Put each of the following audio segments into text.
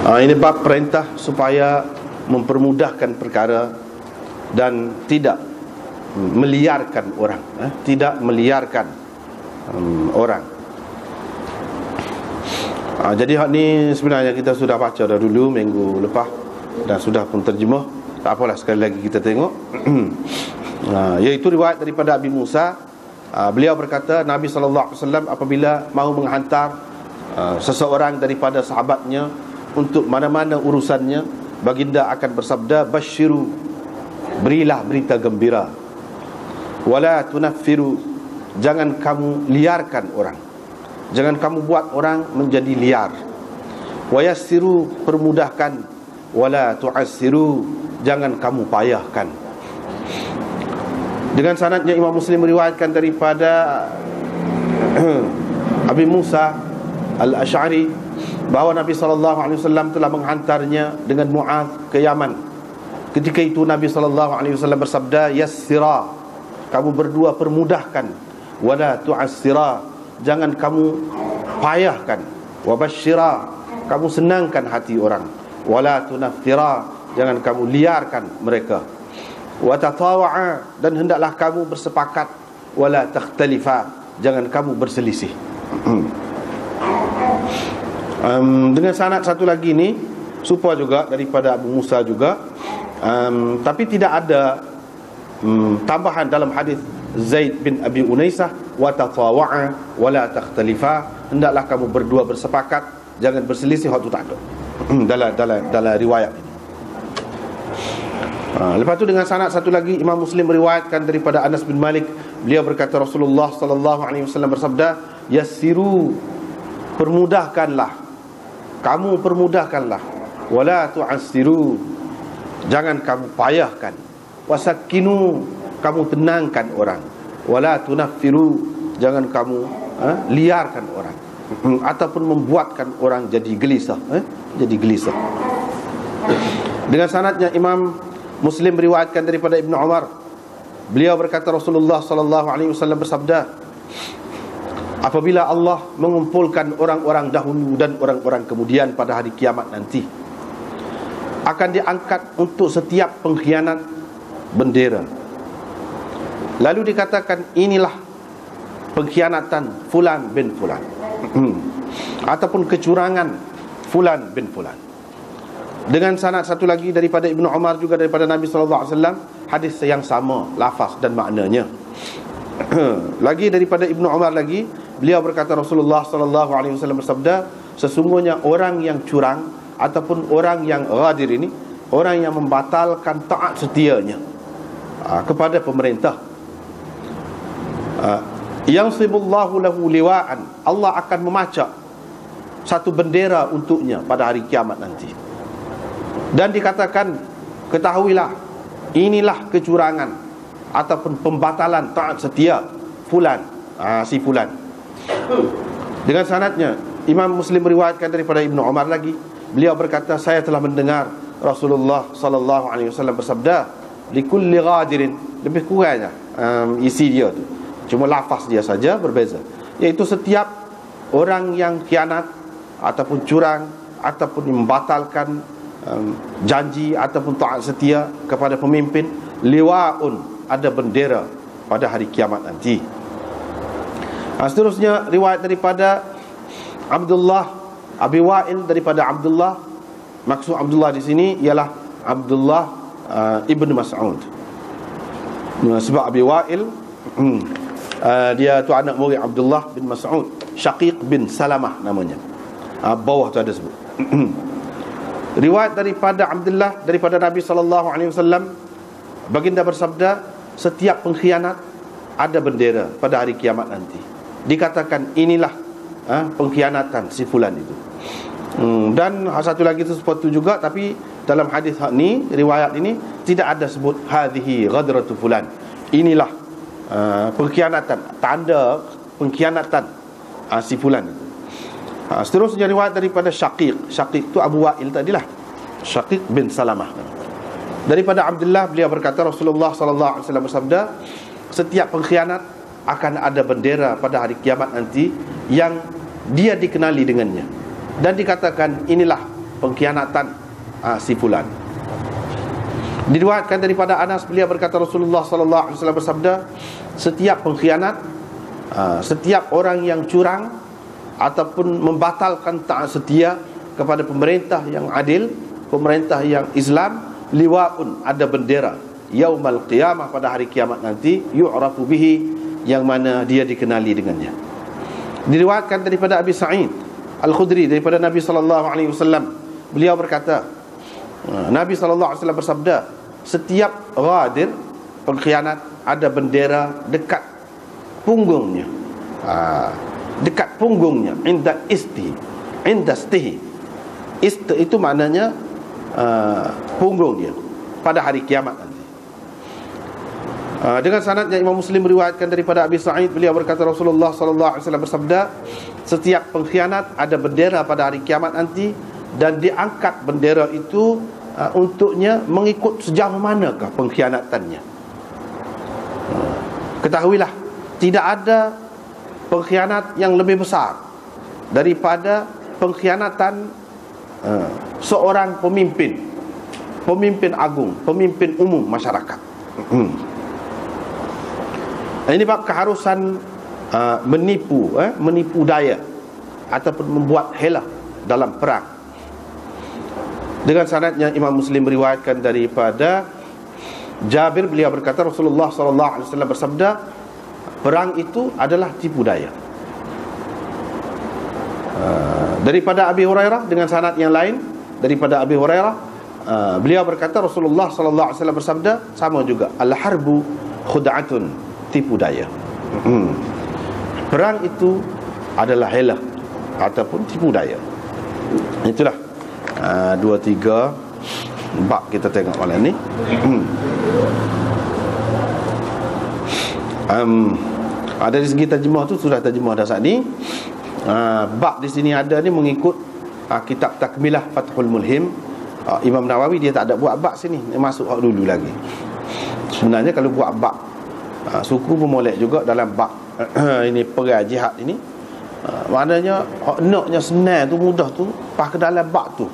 Ini bab perintah supaya mempermudahkan perkara dan tidak meliarkan orang, tidak meliarkan orang. Jadi hak ni sebenarnya kita sudah baca dah dulu minggu lepas dan sudah pun terjemah. Tak apalah, sekali lagi kita tengok. Iaitu riwayat daripada Abi Musa. Beliau berkata, Nabi SAW apabila mahu menghantar seseorang daripada sahabatnya untuk mana-mana urusannya, baginda akan bersabda, basyiru, berilah berita gembira, wala tunaffiru, jangan kamu liarkan orang, jangan kamu buat orang menjadi liar, wayassiru, permudahkan, wala tu'assiru, jangan kamu payahkan. Dengan sanadnya Imam Muslim meriwayatkan daripada Abi Musa Al-Asy'ari bahawa Nabi SAW telah menghantarnya dengan Mu'adz ke Yaman. Ketika itu Nabi SAW bersabda, yassira, kamu berdua permudahkan, wala tu'assira, jangan kamu payahkan, wabasyira, kamu senangkan hati orang, wala tunaffira, jangan kamu liarkan mereka, wa tatawa'a, dan hendaklah kamu bersepakat, wala takhtalifa, jangan kamu berselisih. Dengan sanad satu lagi ni serupa juga daripada Abu Musa juga, tapi tidak ada tambahan dalam hadis Zaid bin Abi Unaisah, wa tatawa'a wala takhtalifa, hendaklah kamu berdua bersepakat, jangan berselisih. Hak tu tak ada dalam riwayat ini. Lepas tu dengan sanad satu lagi Imam Muslim meriwayatkan daripada Anas bin Malik, beliau berkata Rasulullah SAW bersabda, yassiru, permudahkanlah, kamu permudahkanlah, wala tu'assiru, jangan kamu payahkan, wasakkinu, kamu tenangkan orang, wala tunaffiru, jangan kamu liarkan orang ataupun membuatkan orang jadi gelisah, jadi gelisah. Dengan sanadnya Imam Muslim meriwayatkan daripada Ibnu Umar, beliau berkata Rasulullah SAW bersabda, apabila Allah mengumpulkan orang-orang dahulu dan orang-orang kemudian pada hari kiamat nanti, akan diangkat untuk setiap pengkhianat bendera. Lalu dikatakan, inilah pengkhianatan fulan bin fulan ataupun kecurangan fulan bin fulan. Dengan sanad satu lagi daripada Ibnu Umar juga daripada Nabi SAW, hadis yang sama lafaz dan maknanya. Lagi daripada Ibnu Umar lagi, beliau berkata Rasulullah SAW bersabda, sesungguhnya orang yang curang ataupun orang yang ghadir ini, orang yang membatalkan taat setianya kepada pemerintah, yansibullahu lahu liwa'an, Allah akan memacak satu bendera untuknya pada hari kiamat nanti. Dan dikatakan, ketahuilah, inilah kecurangan ataupun pembatalan taat setia fulan, si fulan. Dengan sanadnya Imam Muslim meriwayatkan daripada Ibnu Umar lagi, beliau berkata, saya telah mendengar Rasulullah SAW bersabda, likulli ghadirin, lebih kurangnya isi dia tu, cuma lafaz dia saja berbeza, iaitu setiap orang yang khianat ataupun curang ataupun membatalkan janji ataupun taat setia kepada pemimpin, liwa'un, ada bendera pada hari kiamat nanti. Seterusnya riwayat daripada Abdullah Abi Wa'il daripada Abdullah. Maksud Abdullah di sini ialah Abdullah Ibn Mas'ud. Sebab Abi Wa'il dia tu anak murid Abdullah bin Mas'ud, Syaqiq bin Salamah namanya. Bawah tu ada sebut. Riwayat daripada Abdullah daripada Nabi SAW, baginda bersabda, setiap pengkhianat ada bendera pada hari kiamat nanti. Dikatakan, inilah pengkhianatan si fulan itu. Dan satu lagi itu seperti juga, tapi dalam hadis ni, riwayat ini tidak ada sebut hadhihi ghadratu fulan, inilah pengkhianatan, tanda pengkhianatan si fulan itu. Seterusnya riwayat daripada Syaqiq. Syaqiq itu Abu Wa'il tadilah, Syaqiq bin Salamah. Daripada Abdullah, beliau berkata Rasulullah SAW bersabda, setiap pengkhianat akan ada bendera pada hari kiamat nanti yang dia dikenali dengannya, dan dikatakan, inilah pengkhianatan si fulan. Diriwayatkan daripada Anas, beliau berkata Rasulullah sallallahu alaihi wasallam bersabda, setiap pengkhianat, setiap orang yang curang ataupun membatalkan taat setia kepada pemerintah yang adil, pemerintah yang Islam, liwaun, ada bendera yaumal qiyamah, pada hari kiamat nanti, yu'rafu bihi, yang mana dia dikenali dengannya. Diriwayatkan daripada Abi Sa'id Al-Khudri daripada Nabi sallallahu alaihi wasallam, beliau berkata, Nabi sallallahu alaihi wasallam bersabda, setiap ghadir, pengkhianat, ada bendera dekat punggungnya. Dekat punggungnya, inda stihi. Itu maknanya punggung dia pada hari kiamat nanti. Dengan sanadnya Imam Muslim meriwayatkan daripada Abi Sa'id, beliau berkata Rasulullah sallallahu alaihi wasallam bersabda, setiap pengkhianat ada bendera pada hari kiamat nanti, dan diangkat bendera itu untuknya mengikut sejauh manakah pengkhianatannya. Ketahuilah, tidak ada pengkhianat yang lebih besar daripada pengkhianatan seorang pemimpin agung, pemimpin umum masyarakat. Ini bab keharusan menipu daya ataupun membuat hela dalam perang. Dengan sanadnya Imam Muslim meriwayatkan daripada Jabir, beliau berkata Rasulullah sallallahu alaihi wasallam bersabda, perang itu adalah tipu daya. Daripada Abi Hurairah, dengan sanad yang lain daripada Abi Hurairah, beliau berkata Rasulullah sallallahu alaihi wasallam bersabda, sama juga, al-harbu khud'atun, tipu daya. Perang itu adalah hela ataupun tipu daya. Itulah 2-3 bab kita tengok malam ni. Dari segi terjemah tu sudah terjemah dah saat ni. Bab di sini ada ni mengikut kitab Takmilah Fathul Mulhim. Imam Nawawi dia tak ada buat bab sini, dia masuk hak dulu lagi. Sebenarnya kalau buat bab suku pun molek juga dalam bab ini perang jihad ini. Maknanya naknya senang tu, mudah tu, pas ke dalam bab tu.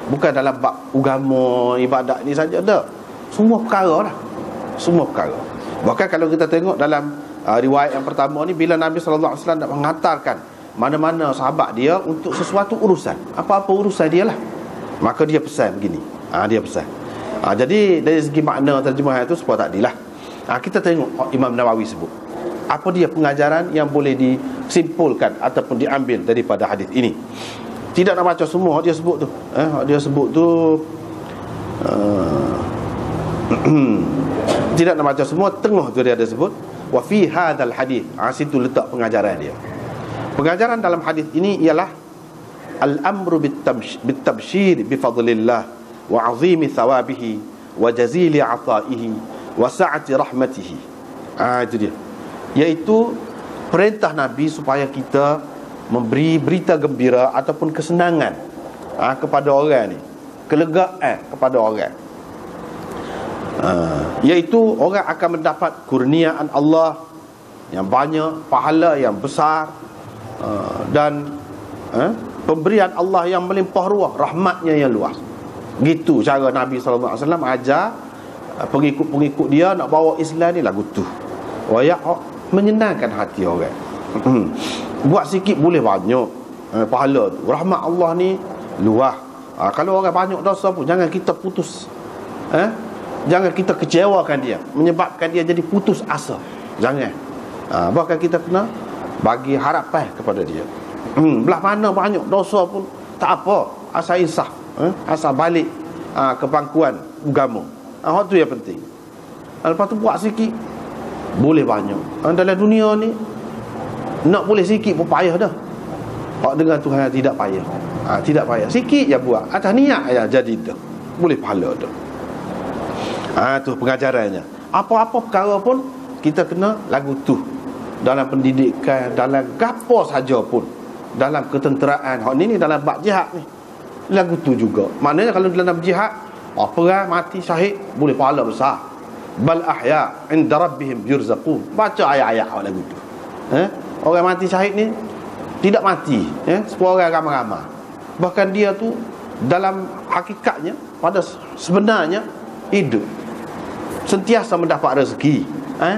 Bukan dalam bab agama, ibadat ni saja dah. Semua perkara dah. Semua perkara. Bahkan kalau kita tengok dalam riwayat yang pertama ni, bila Nabi sallallahu alaihi wasallam nak menghantarkan mana-mana sahabat dia untuk sesuatu urusan, apa-apa urusan dia lah, maka dia pesan begini. Dia pesan. Jadi dari segi makna terjemahan itu sepatutnya tadilah. Kita tengok Imam Nawawi sebut apa dia pengajaran yang boleh disimpulkan ataupun diambil daripada hadis ini. Tidak nak baca semua dia sebut tu. Dia sebut tu tidak nak baca semua, tengah tu dia ada sebut wa fi hadzal hadis. Situ letak pengajaran dia. Pengajaran dalam hadis ini ialah al-amru bit-tabshir bi fadlillah wa 'azimi thawabihi wa jazili 'ataihi wa sa'ati rahmatihi. Itu dia. Iaitu perintah Nabi supaya kita memberi berita gembira ataupun kesenangan kepada orang ni, kelegaan kepada orang, iaitu orang akan mendapat kurniaan Allah yang banyak, pahala yang besar, dan pemberian Allah yang melimpah ruah, rahmatnya yang luas. Gitu cara Nabi SAW ajar pengikut-pengikut dia nak bawa Islam ni lagu tu, wayak menyenangkan hati orang. Buat sikit boleh banyak pahala tu. Rahmat Allah ni luas. Kalau orang banyak dosa pun jangan kita putus, jangan kita kecewakan dia, menyebabkan dia jadi putus asa. Jangan. Bahkan kita kena bagi harapan kepada dia. Belah mana banyak dosa pun tak apa, asal insaf, asal balik ke pangkuan agama. Hak tu yang penting. Lepas tu buat sikit boleh banyak. Dalam dunia ni nak boleh sikit pun payah dah. Hak dengan Tuhan tidak payah. Tidak payah. Sikit je buat. Atas niat ya jadi dah. Boleh pahala dah. Tu pengajarannya. Apa-apa perkara pun kita kena lagu tu. Dalam pendidikan, dalam gapo saja pun, dalam ketenteraan. Hak ni dalam bab jihad ni. Lagu tu juga. Maknanya kalau dalam jihad, perang mati syahid boleh pahala besar. Bal ahya 'inda rabbihim yurzaqun. Baca ayat-ayat lagu tu. Orang mati syahid ni tidak mati, 10 orang ramai-ramai. Bahkan dia tu dalam hakikatnya, pada sebenarnya hidup, sentiasa mendapat rezeki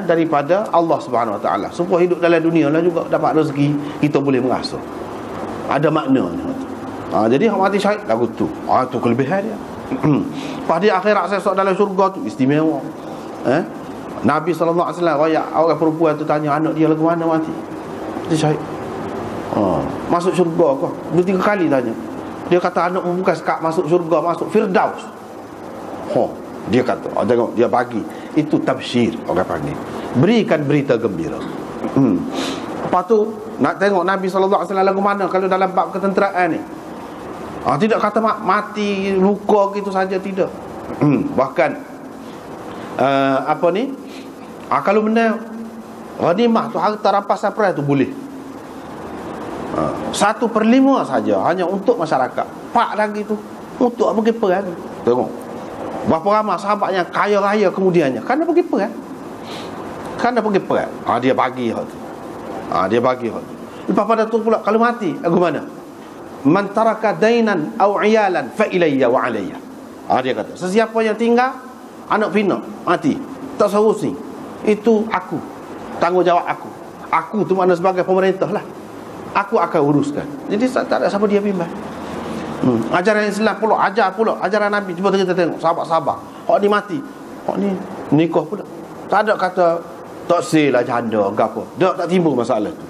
daripada Allah Subhanahu Wa Taala. Supaya hidup dalam dunia lah juga dapat rezeki, kita boleh mengasuh. Ada maknanya. Jadi hak mati syahid lagu tu. Tu kelebihan dia. Pada akhirat saya dalam syurga tu istimewa. Nabi sallallahu alaihi wasallam royak orang perempuan tu tanya anak dia lagu mana mati. Mati syahid. Masuk syurga kau. Dia 3 kali tanya. Dia kata anak bukan sekat masuk syurga, masuk Firdaus. Dia kata, tengok dia bagi. Itu tabsyir orang panggil. Berikan berita gembira. Lepas tu nak tengok Nabi sallallahu alaihi wasallam lagu mana kalau dalam bab ketenteraan ni. Tidak kata mati luka gitu saja, tidak. Bahkan kalau benda ghanimah tu, harta rampasan perang tu boleh 1/5 saja hanya untuk masyarakat. 4 lagi tu untuk pergi perang. Tengok berapa ramai sahabat yang kaya raya kemudiannya kerana pergi perang. Dia bagi hak tu. Dia bagi hak tu. Lepas pada tu pula kalau mati lagu mana? Man taraka dainan aw iyalan fa ilayya wa alayya. Dia kata sesiapa yang tinggal anak pinak mati tak seharusnya, itu aku, tanggungjawab aku. Aku tu makna sebagai pemerintah lah, aku akan uruskan. Jadi tak ada siapa dia bimbang. Ajaran Islam pula ajar pula ajaran Nabi. Cuba kita tengok sahabat-sahabat hak ni mati, hak ni nikah pula tak ada kata tak sel lah janda ke apa. Tak timbul masalah tu.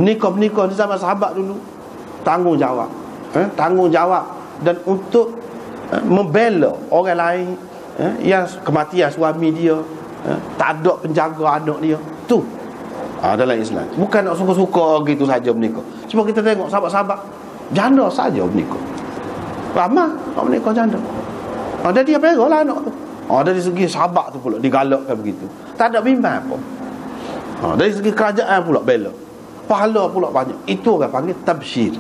Nikah di zaman sahabat dulu tanggungjawab. Tanggungjawab dan untuk membela orang lain yang kematian suami dia, tak ada penjaga anak dia. Tu dalam Islam. Bukan nak suka-suka gitu saja menikah. Cuma kita tengok sahabat-sahabat janda saja menikah. Ramai nak menikah janda. Dia perah lah anak tu. Dari segi sahabat tu pula digalakkan begitu. Tak ada bimbang apa. Dari segi kerajaan pula bela. Pahala pula banyak. Itu orang panggil tabsyir.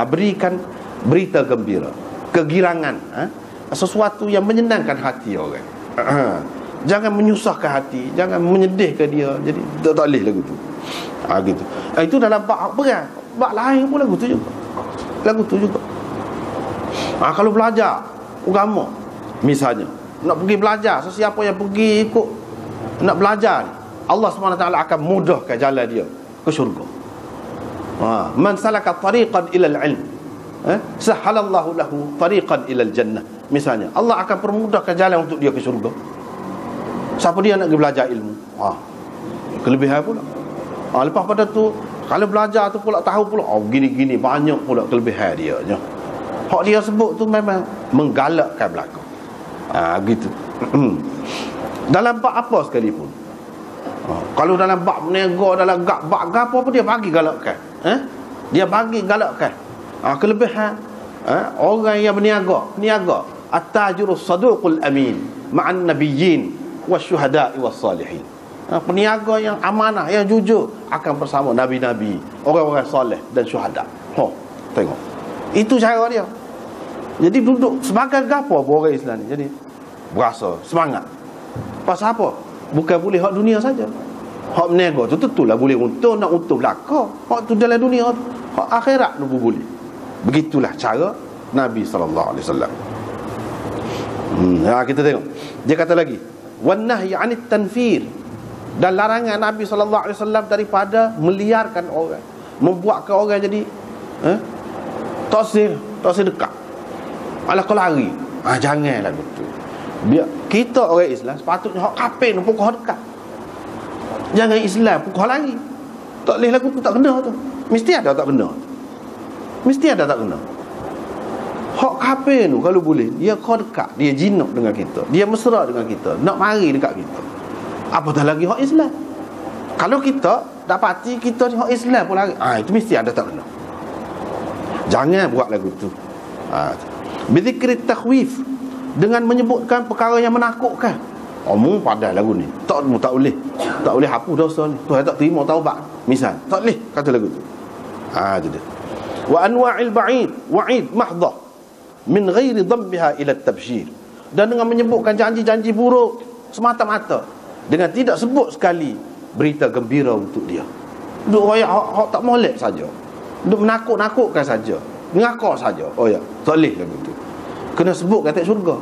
Berikan berita gembira, kegirangan, sesuatu yang menyenangkan hati orang. Jangan menyusahkan hati, jangan menyedihkan dia. Jadi tak boleh lagu tu. Gitu. Itu dalam bab perang. Bab lain pun lagu tu juga. Kalau belajar agama misalnya, nak pergi belajar, sesiapa yang pergi ikut nak belajar, Allah SWT akan mudahkan jalan dia ke syurga. Man salaka tariqan ila al-ilm, sahalallahu lahu tariqan ila al-jannah. Misalnya, Allah akan permudahkan jalan untuk dia ke syurga. Siapa dia nak pergi belajar ilmu, kelebihan pula. Lepas pada tu, kalau belajar tu pula tahu pula, gini-gini banyak pula kelebihan dia. Hak dia sebut tu memang menggalakkan belakang. Gitu. Dalam bab apa sekalipun. Kalau dalam bab berniaga, dalam bab apa pun dia bagi galakkan. Dia bagi galakkan. Kelebihan orang yang berniaga, at-tajirus saduqul amin ma'an nabiyyin wasyuhada'i wassalihin. Peniaga yang amanah, yang jujur akan bersama nabi-nabi, orang-orang soleh dan syuhada. Tengok. Itu cara dia. Jadi duduk sebagai gapo orang Islam ni. Jadi berasa semangat. Pasal apa? Bukan boleh hak dunia saja. Hak berniaga tu tentulah boleh untung, nak untung belaka. Hak tu dalam dunia tu. Hak akhirat tu boleh. Begitulah cara Nabi sallallahu alaihi wasallam. Kita tengok. Dia kata lagi, wan nahyi 'anit tanfir. Dan larangan Nabi sallallahu alaihi wasallam daripada meliarkan orang, membuatkan orang jadi tosir dekat. Alah kau lari. Janganlah betul. Biar kita orang Islam sepatutnya hak kafir pukul hak dekat. Jangan Islam pukul lari. Tak boleh lagu tu, tak kena tu. Mesti ada tak kena. Hak kafir tu kalau boleh, dia kau dekat, dia jinak dengan kita, dia mesra dengan kita, nak mari dekat kita. Apatah lagi hak Islam. Kalau kita dapati kita ni hak Islam pun lari, itu mesti ada tak kena. Jangan buat lagu tu. Bizikri takhwif, dengan menyebutkan perkara yang menakutkan. Omong padah lagu ni. Tak boleh hapus dosa ni. Tuhan tak terima taubat. Misal, tak boleh kata lagu tu. Itu dia. Wa anwa'il wa'id mahdhah min ghairi dhambiha ila at-tabsyir. Dan dengan menyebutkan janji-janji buruk semata-mata, dengan tidak sebut sekali berita gembira untuk dia. Duk royak hak tak molek saja. Duk menakut-nakutkan saja. Ngakak saja. Oh ya, tak boleh lagu tu. Kena sebut kata syurga.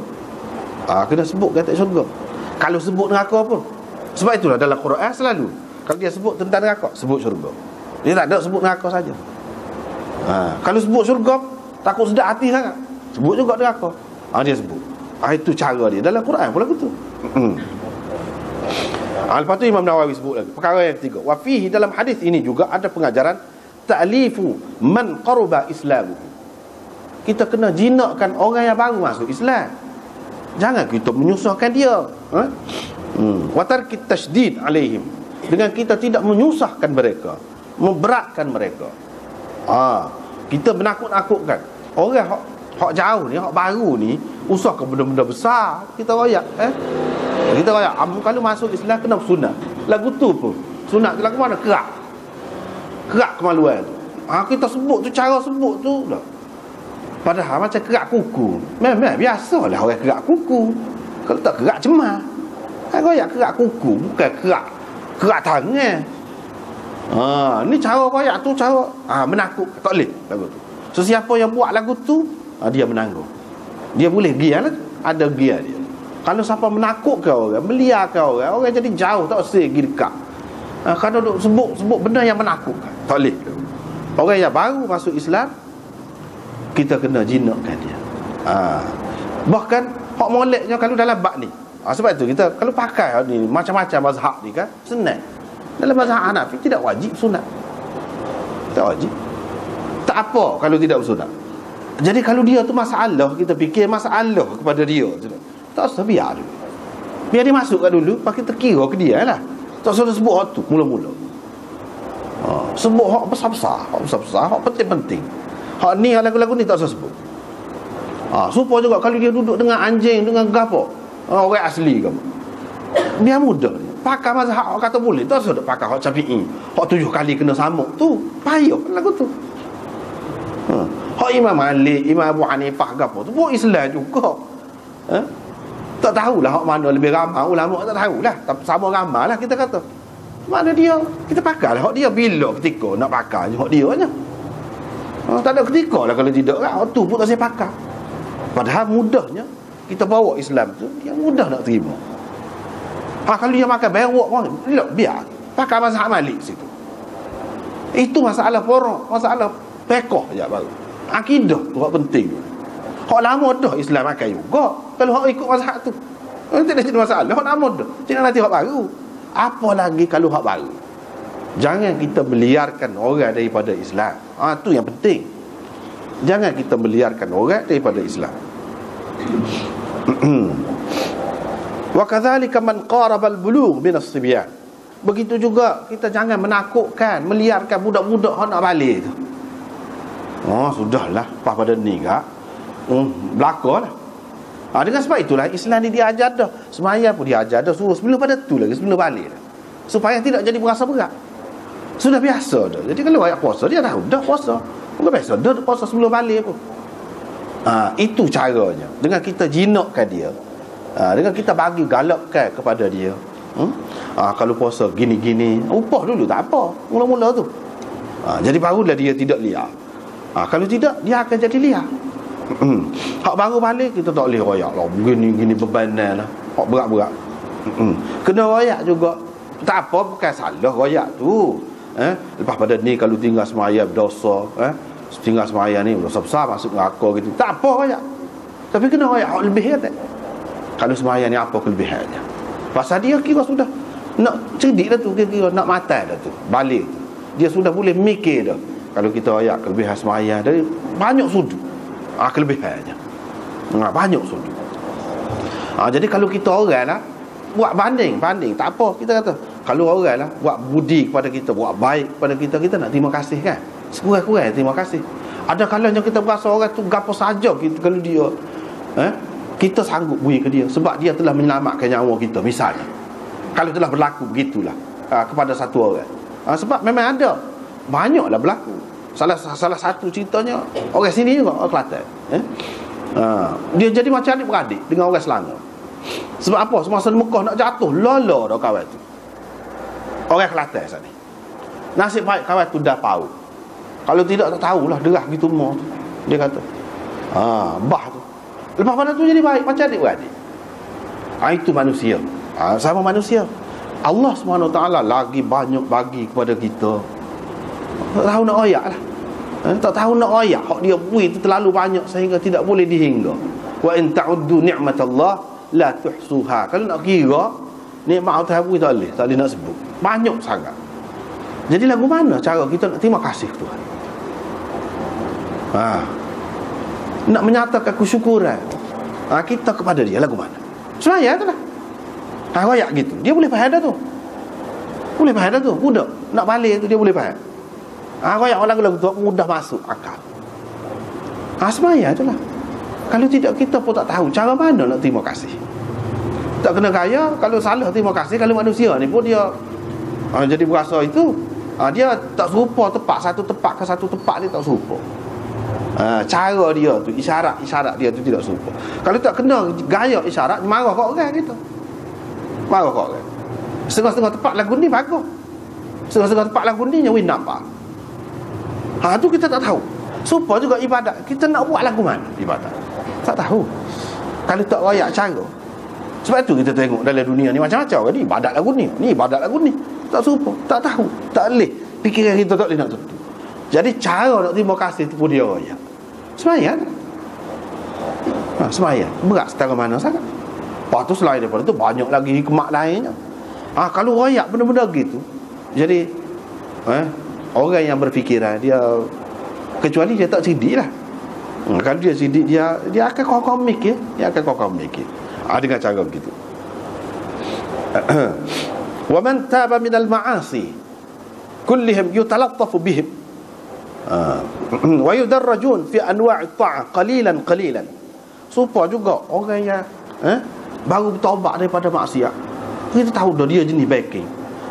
Kena sebut kata syurga. Kalau sebut neraka pun. Sebab itulah dalam Quran selalu kalau dia sebut tentang neraka, sebut syurga. Dia tak ada sebut neraka saja. Kalau sebut syurga, takut sedap hati sangat, sebut juga neraka. Dia sebut. Itu cara dia dalam Quran pun lagu tu. Lepas tu Imam Nawawi sebut lagi perkara yang ketiga. Wa fihi, dalam hadis ini juga ada pengajaran ta'lifu man qaruba islamu. Kita kena jinakkan orang yang baru masuk Islam. Jangan kita menyusahkan dia. Wa tarkit tasydid alaihim, dengan kita tidak menyusahkan mereka, memberatkan mereka. Kita menakut-nakutkan orang hak jauh ni, hak baru ni, usah ke benda-benda besar. Kita royak kita royak, kalau masuk Islam kena sunat. Lagu tu pun sunat tu lagu mana? Kerak kemaluan tu. Kita sebut tu, cara sebut tu dah. Padahal macam kerak kuku. Memang biasalah orang kerak kuku. Kalau tak kerak cemar. Royak kerak kuku, bukan kerak tangan. Ni cara royak tu, cara menakut. Tak boleh lagu tu. So siapa yang buat lagu tu, dia menanggung. Dia boleh giat lah. Ada giat dia. Kalau siapa menakutkan orang, meliarkan orang jadi jauh, tak usah pergi dekat. Kalau duk sebut benda yang menakutkan, tak boleh. Orang yang baru masuk Islam, kita kena jinakkan dia. Bahkan hak moleknya kalau dalam bab ni. Sebab itu kita kalau pakai ni macam-macam mazhab ni kan, senang. Dalam mazhab Hanafi tidak wajib sunat. Tak wajib. Tak apa kalau tidak bersunat. Jadi kalau dia tu masalah, kita fikir masalah kepada dia, tak usah biar dulu. Biar dia masuk kat dulu, lepas kita kira ke dia lah. Tak usah sebut hak tu mula-mula. Sebut hak besar-besar, hak penting-penting. Hak ni, lagu-lagu ni tak usah sebut. Supaya juga kalau dia duduk dengan anjing, dengan gapo, orang asli ke, biar mudah. Pakai mazhab kata boleh, tak usah pakai hak Syafi'i, hak 7 kali kena samuk tu, payah lagu tu. Hak Imam Malik, Imam Abu Hanifah gapo tu, buat Islam juga. Tak tahulah hak mana lebih ramai, ulama tak tahulah, sama ramai lah kita kata. Mana dia, kita pakai lah hak dia bila ketika nak pakai hak dia je. Tak ada ketika lah kalau tidak lah, hak tu pun tak saya pakai. Padahal mudahnya kita bawa Islam tu, dia mudah nak terima. Kalau dia makan berok pun, biar pakai mazhab Malik situ. Itu masalah porok, masalah pekoh je baru. Akidah tu hak penting. Hak lama dah Islam makan juga. Kalau hak ikut mazhab tu, tidak ada masalah. Hak lama dah, tidak nanti hak baru. Apa lagi kalau hak baru? Jangan kita meliarkan orang daripada Islam. Tu yang penting. Jangan kita meliarkan orang daripada Islam. Wa kadzalika man qaraba al-bulugh min as-sibyan. Begitu juga kita jangan menakutkan, meliarkan budak-budak hak nak balik tu. Sudahlah, pas pada ni kak, belakalah. Dengan sebab itulah Islam ni dia ajar dah. Semaya pun dia ajar dah, suruh sebelum pada tu lagi, sebelum balik dah. Supaya tidak jadi berasa berat. Sudah biasa dah. Jadi kalau ayat puasa, dia tahu dah puasa. Bukan biasa dah puasa sebelum balik pun. Itu caranya. Dengan kita jinakkan dia, dengan kita bagi galakkan kepada dia. Kalau puasa gini-gini, upah dulu tak apa, mula-mula tu. Jadi barulah dia tidak liar. Kalau tidak, dia akan jadi liar. Hak baru balik, kita tak boleh royak lah, gini-gini bebanan lah, hak berat-berat. Kena royak juga. Tak apa, bukan salah royak tu. Lepas pada ni kalau tinggal semaya berdosa, tinggal semaya ni dosa besar, masuk neraka gitu, tak apa royak. Tapi kena royak hak lebih tak. Kalau semaya ni apa kelebihannya? Pasal dia kira sudah nak cerdik dah tu, kira nak matai dah tu, balik tu. Dia sudah boleh mikir dah. Kalau kita royak kelebihan semaya dari banyak sudut, kelebihannya banyak sudut. Jadi kalau kita orang lah buat banding tak apa, kita kata kalau orang lah buat budi kepada kita, buat baik kepada kita, kita nak terima kasih kan, sekurang-kurang terima kasih. Ada kalanya kita berasa orang tu gapo saja kita, kalau dia kita sanggup beri ke dia sebab dia telah menyelamatkan nyawa kita misalnya. Kalau telah berlaku begitulah kepada satu orang, sebab memang ada banyaklah berlaku. Salah satu ceritanya orang sini juga, orang Kelantan. Dia jadi macam adik-beradik dengan orang Selangor. Sebab apa? Semasa Mekah nak jatuh, lolo dah kawan tu, orang Kelantan sana. Nasib baik kawan tu dah tahu. Kalau tidak tak tahulah derah gitu mau. Dia kata bah tu. Lepas pada tu jadi baik macam adik-beradik. Itu manusia. Sama manusia. Allah SWT lagi banyak bagi kepada kita. Tak tahu nak oyak lah. Tak tahu nak oyak. Hak dia bui itu terlalu banyak sehingga tidak boleh dihingga. Wa in ta'uddu ni'matallah la tuhsuha. Kalau nak kira nikmat Allah bui tak boleh nak sebut. Banyak sangat. Jadi lagu mana cara kita nak terima kasih Tuhan? Nak menyatakan kesyukuran kita kepada dia lagu mana? Semaya tu lah. Royak gitu. Dia boleh faham dah tu. Boleh faham dah tu. Budak nak balik tu dia boleh faham. Royak lagu-lagu tu mudah masuk akal. Semaya tu lah. Kalau tidak kita pun tak tahu cara mana nak terima kasih. Tak kena gaya. Kalau salah terima kasih. Kalau manusia ni pun dia jadi berasa itu dia tak serupa tepat satu tepat ke satu tepat dia tak serupa. Cara dia tu, isyarat dia tu tidak serupa. Kalau tak kena gaya isyarat, marah kat orang gitu. Marah kat orang. Setengah-setengah tepat lagu ni bagus. Setengah-setengah tepat lagu ni nyawi nampak. Tu kita tak tahu. Serupa juga ibadat. Kita nak buat lagu mana ibadat? Tak tahu. Kalau tak royak cara. Sebab tu kita tengok dalam dunia ni macam-macam. Ni ibadat lagu ni, ni ibadat lagu ni. Tak serupa, tak tahu, tak boleh. Fikiran kita tak boleh nak tentu. Jadi cara nak terima kasih tu pun dia royak. Sembahyang. Sembahyang berat setara mana sangat. Lepas tu selain daripada tu banyak lagi hikmat lainnya. Kalau royak benda-benda gitu, jadi orang yang berfikiran dia, kecuali dia tak cerdik lah. Kalau dia cerdik, dia akan kau mikir. Dia akan kau mikir dengan cara begitu. Wa man taba minal ma'asi kullihim yutalattafu bihim wa yudarrajun fi anwa'i ta'ah qalilan. Supaya juga orang yang baru bertaubat daripada maksiat, kita tahu dah dia jenis baiking,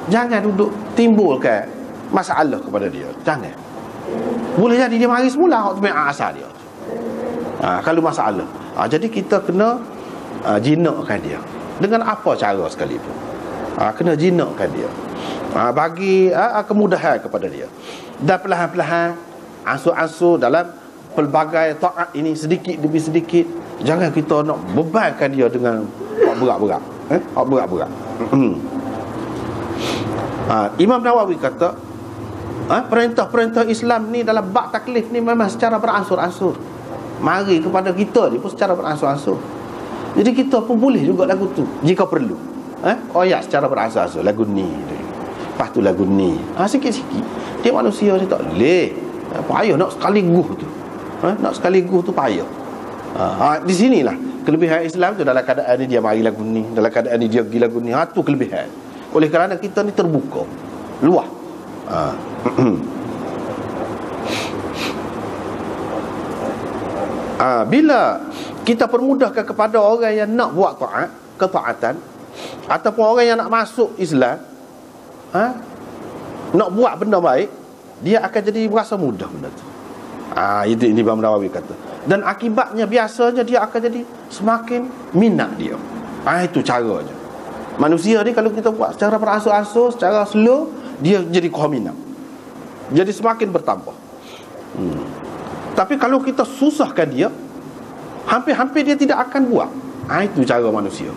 jangan duduk timbulkan masalah kepada dia. Jangan. Boleh jadi dia mari semula hak tu asal dia. Kalau masalah. Jadi kita kena jinakkan dia dengan apa cara sekalipun. Kena jinakkan dia. Bagi kemudahan kepada dia. Dan perlahan-perlahan ansur-ansur dalam pelbagai taat ini sedikit demi sedikit. Jangan kita nak bebankan dia dengan berat-berat. Berat-berat. Imam Nawawi kata perintah-perintah Islam ni dalam bab taklif ni memang secara beransur-ansur. Mari kepada kita ni pun secara beransur-ansur. Jadi kita pun boleh juga lagu tu jika perlu. Ya secara beransur-ansur lagu ni. Lepas tu lagu ni. Sikit-sikit. Dia manusia dia tak boleh. Payah nak sekaligus tu. Nak sekaligus tu payah. Di sinilah kelebihan Islam tu. Dalam keadaan ni dia mari lagu ni, dalam keadaan ni dia pergi lagu ni. Tu kelebihan. Oleh kerana kita ni terbuka, luah. Bila kita permudahkan kepada orang yang nak buat taat, ketaatan, ataupun orang yang nak masuk Islam, nak buat benda baik, dia akan jadi berasa mudah benda tu. Itu Imam Nawawi kata. Dan akibatnya biasanya dia akan jadi semakin minat dia. Itu caranya. Manusia ni kalau kita buat secara beransur-ansur, secara slow, dia jadi minat. Jadi semakin bertambah. Tapi kalau kita susahkan dia, hampir-hampir dia tidak akan buat. Itu cara manusia.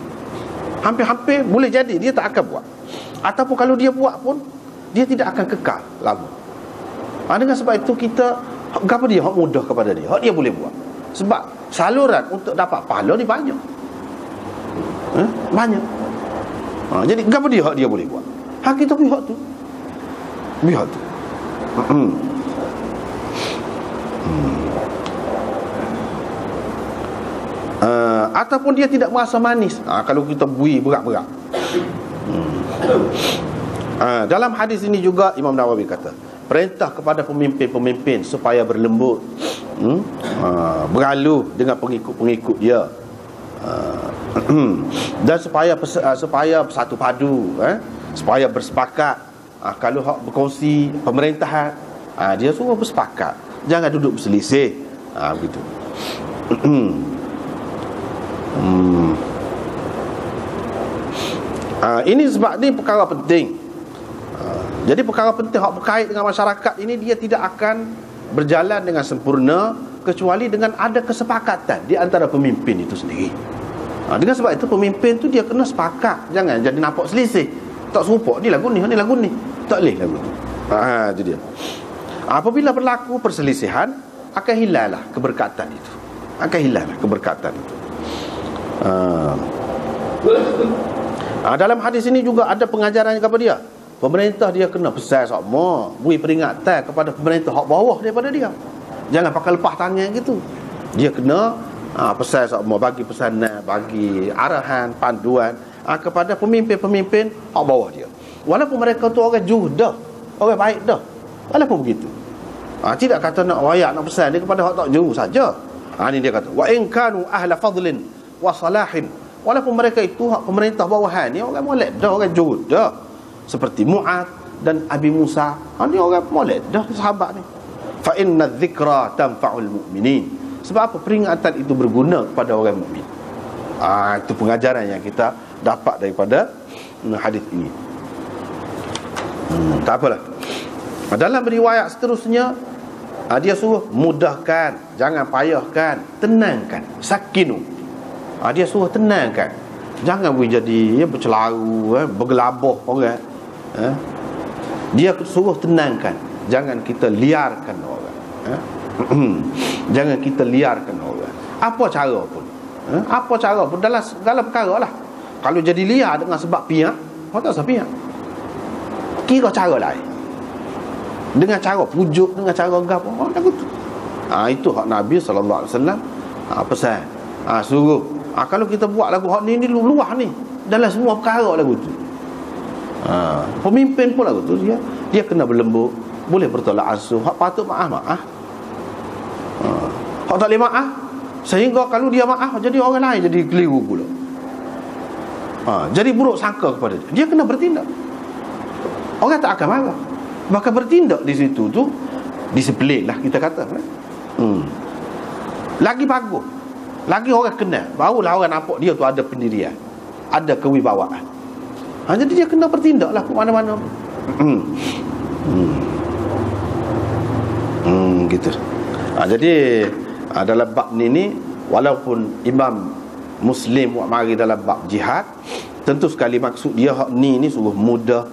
Hampir-hampir boleh jadi dia tak akan buat. Ataupun kalau dia buat pun, dia tidak akan kekal lama. Dengan sebab itu kita apa dia hak mudah kepada dia, hak dia boleh buat. Sebab saluran untuk dapat pahala ni banyak. Banyak. Jadi apa dia hak dia boleh buat. Kita pihak tu. Pihak tu. Ataupun dia tidak merasa manis. Kalau kita bui berat-berat. Dalam hadis ini juga Imam Nawawi kata, perintah kepada pemimpin-pemimpin supaya berlembut, bergaluh dengan pengikut-pengikut dia, dan supaya bersatu padu, supaya bersepakat. Kalau hak berkongsi pemerintahan, dia suruh bersepakat, jangan duduk berselisih. Begitu. Ini sebab ni perkara penting. Jadi perkara penting hak berkait dengan masyarakat ini, dia tidak akan berjalan dengan sempurna kecuali dengan ada kesepakatan di antara pemimpin itu sendiri. Dengan sebab itu pemimpin tu dia kena sepakat. Jangan jadi nampak selisih. Tak serupa, ni lagu ni, ni lagu ni. Tak boleh lagu tu. Itu dia. Apabila berlaku perselisihan, akan hilanglah keberkatan itu. Akan hilanglah keberkatan itu. Dalam hadis ini juga ada pengajaran kepada dia. Pemerintah dia kena pesan sama, beri peringatan kepada pemerintah hak bawah daripada dia. Jangan pakai lepas tangan gitu. Dia kena pesan sama, bagi pesanan, bagi arahan, panduan kepada pemimpin-pemimpin hak bawah dia. Walaupun mereka tu orang juh dah, orang baik dah, walaupun begitu, tidak kata nak wayak, nak pesan dia kepada hak tak juh saja. Ini dia kata, wa in kanu ahla fadlin wa salahin, walaupun mereka itu hak pemerintah bawahan ni orang molek dah, orang juh dah, seperti Mu'ad dan Abi Musa. Ni orang molek dah, sahabat ni. Fa inna dzikra tanfa'ul mu'minin. Sebab apa? Peringatan itu berguna kepada orang mukmin. Itu pengajaran yang kita dapat daripada hadis ini. Tak apalah. Dalam riwayat seterusnya, dia suruh mudahkan, jangan payahkan, tenangkan, sakinu. Dia suruh tenangkan, jangan jadi bercelaru, bergelabah orang. Dia suruh tenangkan, jangan kita liarkan orang. Jangan kita liarkan orang. Apa cara pun, apa cara pun, dalam segala perkara lah. Kalau jadi liar dengan sebab pihak, orang tak usah pihak. Kira cara lain, dengan cara pujuk, dengan cara gapo, tak betul. Itu hak Nabi sallallahu alaihi wasallam pesan. Suruh. Kalau kita buat lagu hak ni luah ni, dalam semua perkara lagu tu. Pemimpin pun lagu tu, dia kena berlembut, boleh bertolak ansur. Hak patut maaf. Hak tak boleh maaf, sehingga kalau dia maaf, jadi orang lain jadi keliru pula. Jadi buruk sangka kepada dia. Dia kena bertindak. Orang tak akan marah, maka bertindak di situ tu disiplin lah kita kata. Lagi bagus, lagi orang kenal, barulah orang nampak dia tu ada pendirian, ada kewibawaan. Jadi dia kena bertindak lah ke mana-mana. Gitu. Jadi dalam bab ni walaupun Imam Muslim buat mari dalam bab jihad, tentu sekali maksud dia hak ni suruh mudah,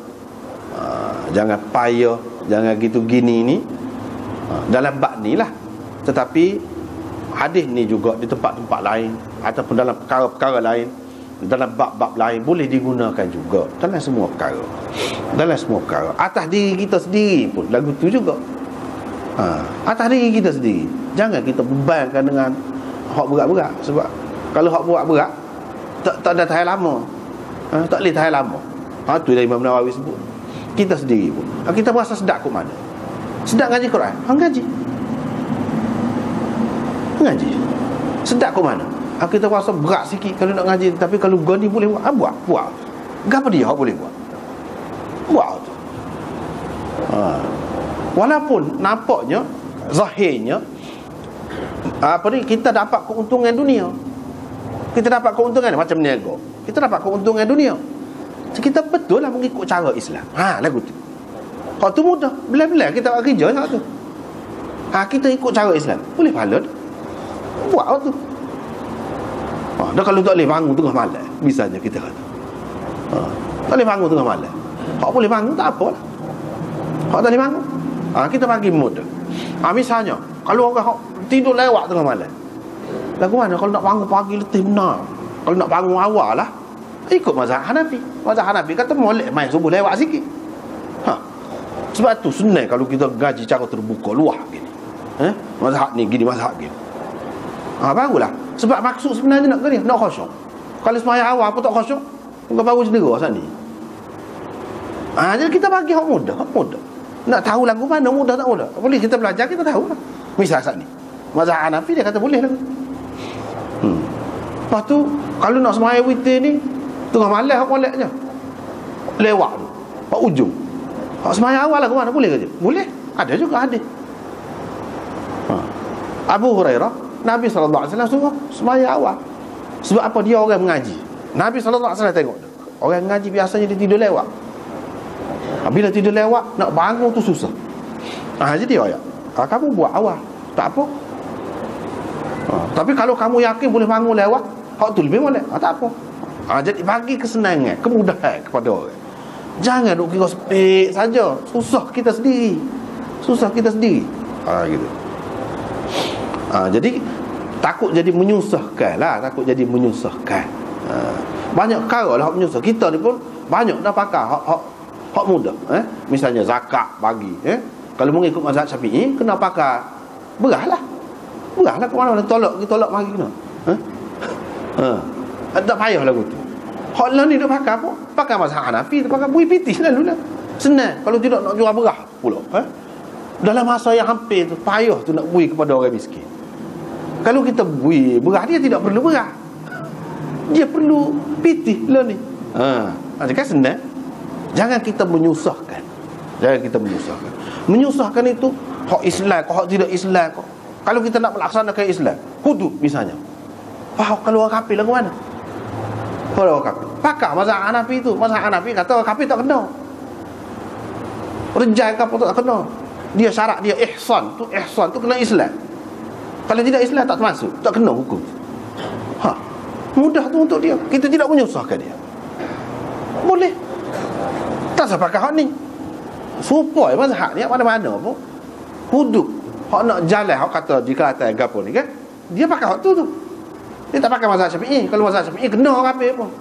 jangan payah, jangan gitu gini ni, dalam bab ni lah. Tetapi hadis ni juga di tempat-tempat lain ataupun dalam perkara-perkara lain, dalam bab-bab lain boleh digunakan juga dalam semua perkara. Dalam semua perkara, atas diri kita sendiri pun lagu tu juga. Atas diri kita sendiri, jangan kita bebankan dengan hak berat-berat. Sebab kalau hak berat-berat tak ada tahan lama, tak boleh tahan lama. Tu dah Imam Nawawi sebut. Kita sendiri pun, kita berasa sedap kat mana? Sedap ngaji Quran, ngaji sedap kat mana? Kita rasa berat sikit kalau nak ngaji, tapi kalau gani boleh buat, buat. Gapo dia hak boleh buat tu. Walaupun nampaknya, zahirnya kita dapat keuntungan dunia. Kita dapat keuntungan macam niaga. Kita dapat keuntungan dunia. Kita betul lah mengikut cara Islam. Lagu tu. Hak tu mudah. Bila-bila kita buat kerja hak tu. Kita ikut cara Islam, boleh pahala. Buat hak tu. Dah kalau tak boleh bangun tengah malam, misalnya kita kata. Tak boleh bangun tengah malam. Hak boleh bangun tak apa lah. Hak tak boleh bangun, kita bagi mood. Misalnya kalau orang tidur lewat tengah malam, lagu mana kalau nak bangun pagi letih benar. Kalau nak bangun awal lah, ikut mazhab Hanafi. Mazhab Hanafi kata molek main subuh lewat sikit. Sebab tu senang kalau kita gaji cara terbuka luah gini. Mazhab ni gini, mazhab gini. Barulah. Sebab maksud sebenarnya nak gini, nak khusyuk. Kalau sembahyang awal apa tak khusyuk, bukan baru cedera sana ni. Jadi kita bagi hak mudah, Nak tahu lagu mana mudah tak mudah, boleh kita belajar, kita tahu lah. Misal saat ni mazhab Hanafi dia kata boleh lah. Lepas tu kalau nak sembahyang witir ni tengah malam hak molek je, lewat tu hak ujung, hak sembahyang awal lagu mana boleh ke je? Boleh. Ada juga hadis Abu Hurairah, Nabi SAW suruh sembahyang awal. Sebab apa? Dia orang mengaji. Nabi SAW tengok orang mengaji biasanya dia tidur lewat. Bila tidur lewat, nak bangun tu susah. Jadi ayat, kamu buat awal, tak apa. Tapi kalau kamu yakin boleh bangun lewat, hak tu lebih molek, tak apa. Jadi bagi kesenangan, kemudahan kepada orang. Jangan duk kira sepik saja. Susah kita sendiri. Gitu. Jadi takut jadi menyusahkan lah. Banyak perkara lah hak menyusah. Kita ni pun banyak dah pakar hak mudah. Misalnya zakat bagi. Kalau mengikut mazhab Syafi'i, kena pakar berahlah ke mana-mana. Tolak mari kena. Tak payah lagu tu. Hak lah ni nak pakar apa? Pakar mazhab Hanafi, pakar bui piti selalu lah. Senang. Kalau tidak nak jual berah pula. Dalam masa yang hampir tu, payah tu nak bui kepada orang miskin. Kalau kita bui berah, dia tidak perlu berah. Dia perlu piti lah ni. Jadi kan senang. Jangan kita menyusahkan. Menyusahkan itu hak Islam kau, hak tidak Islam kau. Kalau kita nak melaksanakan Islam, hudud misalnya. Kalau orang kafir lagu mana? Kalau orang kafir, pakar mazhab Hanafi tu. Mazhab Hanafi kata orang kafir tak kena. Rejai ke apa tak kena. Dia syarat dia ihsan tu kena Islam. Kalau tidak Islam tak termasuk, tak kena hukum. Mudah tu untuk dia. Kita tidak menyusahkan dia. Boleh. Tak usah pakai hak ni. Supaya mazhab ni mana-mana pun hudud. Hak nak jalan, hak kata di Kelantan gapo ni kan, dia pakai hak tu. Dia tak pakai mazhab Syafi'i. Kalau mazhab Syafi'i kena orang kafir pun.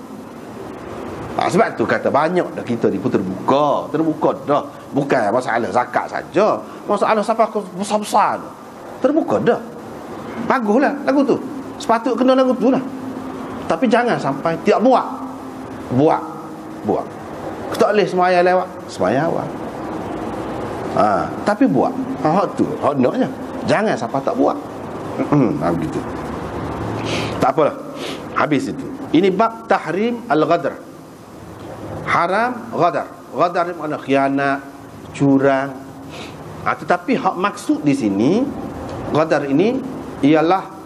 Sebab tu kata banyak dah kita ni pun terbuka dah. Bukan masalah zakat saja, masalah siapa besar-besar tu terbuka dah. Baguslah lagu tu. Sepatut kena lagu tu lah. Tapi jangan sampai tiap buat. Tak boleh semaya lewat, semaya awal. Tapi buat. Hak tu, hak naknya. Jangan sampai tak buat. Begitu. Tak apalah. Habis itu. Ini bab tahrim al-ghadar. Haram ghadar. Ghadar ni makna khianat, curang. Tetapi hak maksud di sini ghadar ini ialah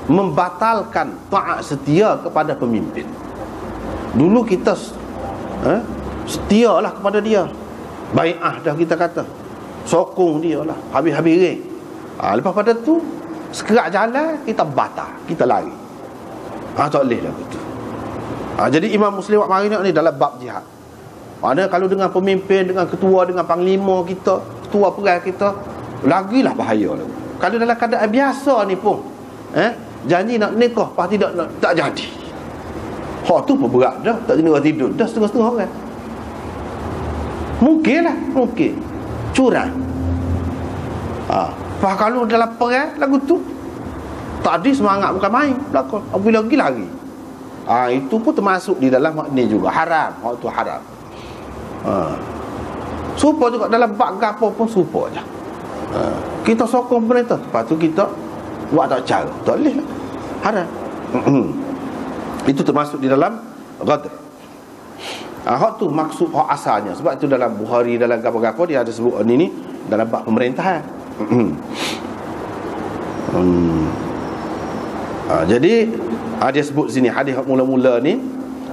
membatalkan taat setia kepada pemimpin. Dulu kita setialah kepada dia. Bai'ah dah kita kata. Sokong dia lah. Habis-habis ring. Lepas pada tu sekerak jalan kita batal, kita lari. Tak boleh lah begitu. Jadi Imam Muslim buat mari ni dalam bab jihad. Mana kalau dengan pemimpin, dengan ketua, dengan panglima kita, ketua perang kita, lagilah bahaya lah. Kalau dalam keadaan biasa ni pun janji nak nikah, pas tidak nak, tak jadi. Hak tu pun berat dah, tak jenis tidur dah setengah-setengah orang. Mungkin curang. Pas kalau dalam perang lagu tu tadi semangat bukan main belakang, bila lagi lari. Itu pun termasuk di dalam makna juga haram. Hak tu haram. Supa juga dalam bab gapo pun supa je. Kita sokong pemerintah, lepas tu kita buat tak cara, tak boleh lah. Haram. Itu termasuk di dalam ghadr. Hak tu maksud hak asalnya. Sebab itu dalam Bukhari, dalam gapo-gapo dia ada sebut ni dalam bab pemerintahan. Jadi dia sebut sini hadis mula-mula ni,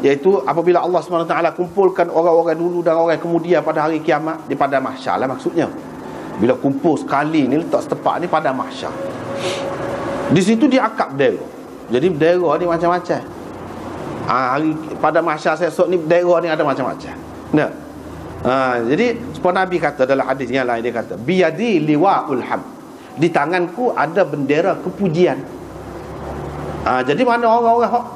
iaitu apabila Allah SWT kumpulkan orang-orang dulu dan orang kemudian pada hari kiamat di padang mahsyar lah maksudnya. Bila kumpul sekali ni, letak setepak ni pada mahsyar. Di situ dia akap bendera. Jadi bendera ni macam-macam. Hari pada mahsyar esok ni bendera ni ada macam-macam. Nah. Jadi seperti Nabi kata dalam hadis yang lain, dia kata biyadi liwa'ul hamd. Di tanganku ada bendera kepujian. Jadi mana orang-orang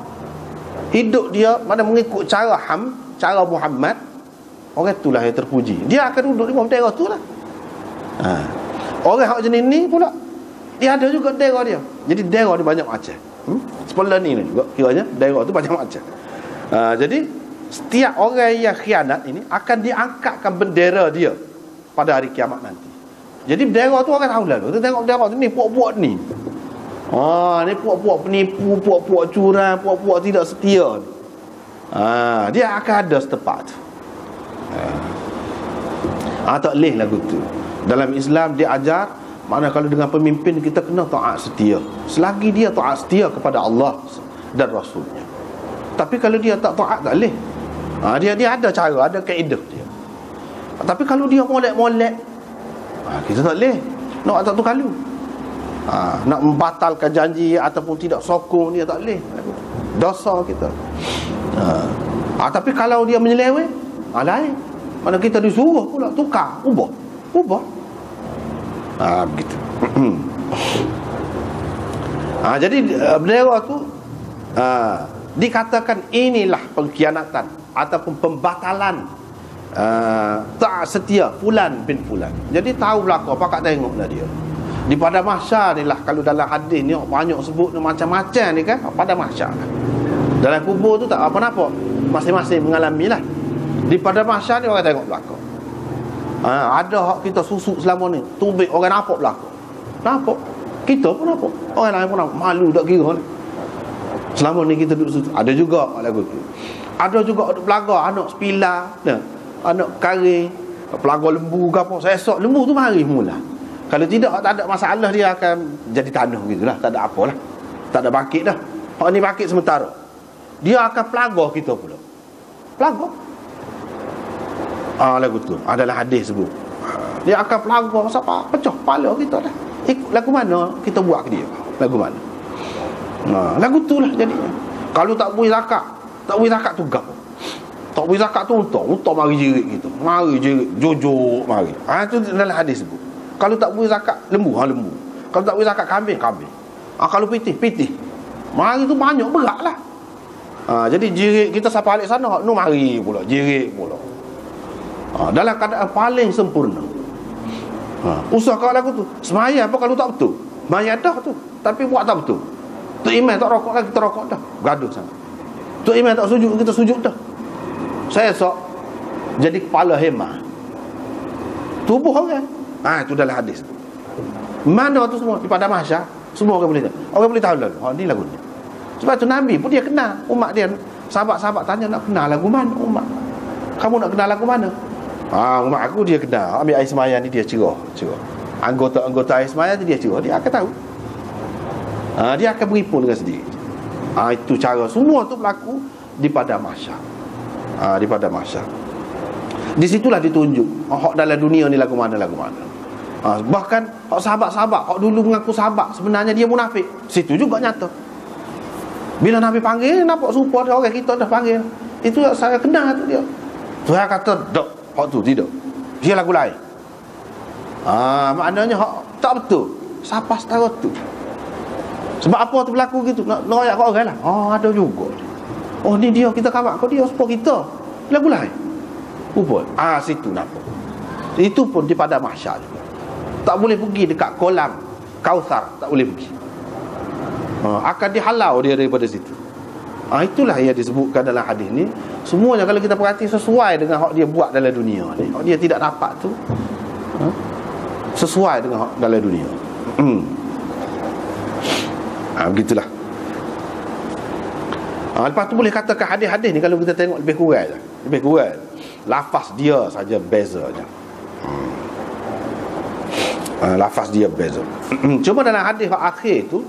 hidup dia mana mengikut cara cara Muhammad, orang itulah yang terpuji. Dia akan duduk di bawah bendera tu lah. Orang hak jenis ni pula dia ada juga bendera dia. Jadi bendera ni banyak macam. Seperti ni juga kiranya bendera tu banyak macam. Jadi setiap orang yang khianat ini akan diangkatkan bendera dia pada hari kiamat nanti. Jadi bendera tu orang tahu lalu. Kita tengok bendera tu ni puak-puak ni. Ni puak-puak penipu, puak-puak curang, puak-puak tidak setia. Dia akan ada setepak tu. Tak boleh lagu tu. Dalam Islam dia ajar, makna kalau dengan pemimpin kita kena taat setia. Selagi dia taat setia kepada Allah dan Rasulnya. Tapi kalau dia tak taat, tak boleh. Dia ada cara, ada kaedah dia. Tapi kalau dia molek-molek, kita tak boleh. Nak tak tu kalau. Nak membatalkan janji ataupun tidak sokong dia, tak boleh. Dosa kita. Tapi kalau dia menyeleweng, lain. Mana kita disuruh pula tukar, ubah. Begitu. Jadi bendera tu dikatakan inilah pengkhianatan ataupun pembatalan tak setia fulan bin fulan. Jadi tahu belaka, pakak tengoklah dia. Di pada mahsyar ni lah, kalau dalam hadis ni banyak sebut macam-macam ni kan, pada mahsyar. Dalam kubur tu tak apa-apa, masing-masing mengalami lah. Di pada mahsyar ni orang tengok belaka. Ada hak kita susuk selama ni, tubik orang nampak belaka. Nampak. Kita pun nampak. Orang lain pun nampak. Malu tak kira ni. Selama ni kita duduk susuk. Ada juga lagu tu. Ada juga pelaga anak sepilar, anak kari, pelaga lembu ke apa. Saya esok lembu tu mari mula. Kalau tidak, tak ada masalah, dia akan jadi tanah gitulah, tak ada apalah. Tak ada bangkit dah. Hak ni bangkit sementara. Dia akan pelaga kita pula. Pelaga. Lagu tu adalah hadis sebut. Dia akan pelaga siapa? Pecah kepala kita dah. Lagu mana kita buat ke dia? Lagu mana? Lagu tu lah jadinya. Kalau tak boleh zakat, tu gapo? Tak boleh zakat tu untung mari jerit gitu. Mari jerit, jujur mari. Itu dalam hadis sebut. Kalau tak boleh zakat lembu, lembu. Kalau tak boleh zakat kambing. Kalau pitih. Mari tu banyak beratlah. Jadi jerit kita sampai balik sana, no mari pula jerit pula. Dalam keadaan paling sempurna. Usah kau lagu tu. Semaya apa kalau tak betul? Semaya dah tu, tapi buat tak betul. Tok Imam tak rokok lagi, kita rokok dah. Gaduh sana. Tok Imam tak sujud, kita sujud dah. Saya esok jadi kepala hemah. Tubuh orang. Itu dalam hadis. Mana tu semua di pada mahsyar, semua orang boleh tahu. Orang boleh tahu lagu. Ni lagu ni. Sebab tu Nabi pun dia kenal umat dia. Sahabat-sahabat tanya, nak kenal lagu mana umat? Kamu nak kenal lagu mana? Umat aku dia kenal. Ambil air semaya ni dia cerah. Anggota air semaya tu dia cerah. Dia akan tahu. Dia akan beripun dengan sendiri. Itu cara. Semua tu berlaku di pada mahsyar. Di pada mahsyar. Di situlah ditunjuk hak dalam dunia ni lagu mana. Bahkan hak sahabat-sahabat, hak dulu mengaku sahabat, sebenarnya dia munafik. Situ juga nyata. Bila Nabi panggil, nampak serupa dia orang kita dah panggil. Itu saya kenal tu dia. Saya kata, tak, hak tu tidak. Dia lagu lain. Maknanya hak tak betul. Siapa setara tu? Sebab apa tu berlaku gitu? Nak royak kat orang lah. Ada juga. Ni dia, kita kawan kau, dia serupa kita. Lagu lain. Upun. Situ nampak. Itu pun di pada mahsyar juga. Tak boleh pergi dekat kolam Kautsar, tak boleh pergi. Akan dihalau dia daripada situ. Itulah yang disebutkan dalam hadis ni. Semuanya kalau kita perhati sesuai dengan hak dia buat dalam dunia ni. Hak dia tidak dapat tu sesuai dengan hak dalam dunia. Begitulah. Lepas tu boleh katakan hadis-hadis ni kalau kita tengok lebih kurang. Lafaz dia saja bezanya. Lafaz dia beza. Cuma dalam hadis akhir tu,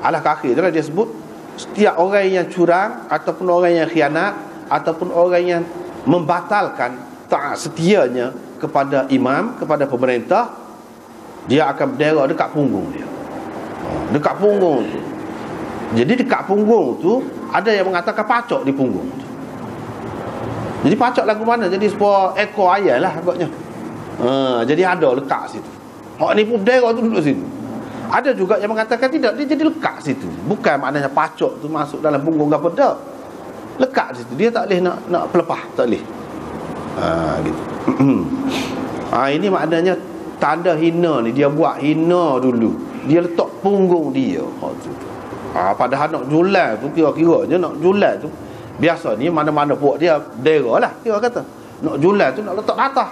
akhir tu dia sebut setiap orang yang curang ataupun orang yang khianat ataupun orang yang membatalkan taat setianya kepada imam, kepada pemerintah, dia akan berdera dekat punggung dia. Dekat punggung tu. Jadi dekat punggung tu ada yang mengatakan pacak di punggung tu. Jadi pacak lagu mana? Jadi sebuah ekor ayam lah agaknya. Jadi ada lekat situ. Hak ni pun berdera tu duduk situ. Ada juga yang mengatakan tidak, dia jadi lekat situ. Bukan maknanya pacak tu masuk dalam punggung ke apa, tak. Lekat situ. Dia tak boleh nak pelepah, tak boleh. Gitu. Ini maknanya tanda hina ni dia buat hina dulu. Dia letak punggung dia. Padahal nak jual tu kira-kiranya nak jual tu biasa ni mana-mana buat dia berdera lah kira kata. Nak jual tu nak letak atas.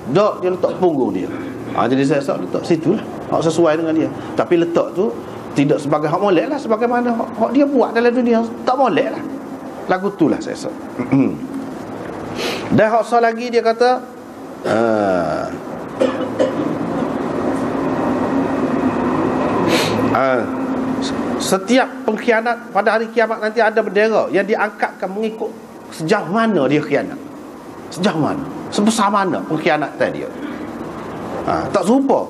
Tak, dia letak punggung dia. Jadi saya letak situ lah. Hak sesuai dengan dia. Tapi letak tu tidak sebagai hak molek lah, sebagaimana hak dia buat dalam dunia. Tak molek lah. Lagu tu lah saya rasa. Dan hak sah lagi dia kata setiap pengkhianat pada hari kiamat nanti ada bendera yang diangkatkan mengikut sejauh mana dia khianat. Sejauh mana, sebesar mana pengkhianatan dia. Tak serupa.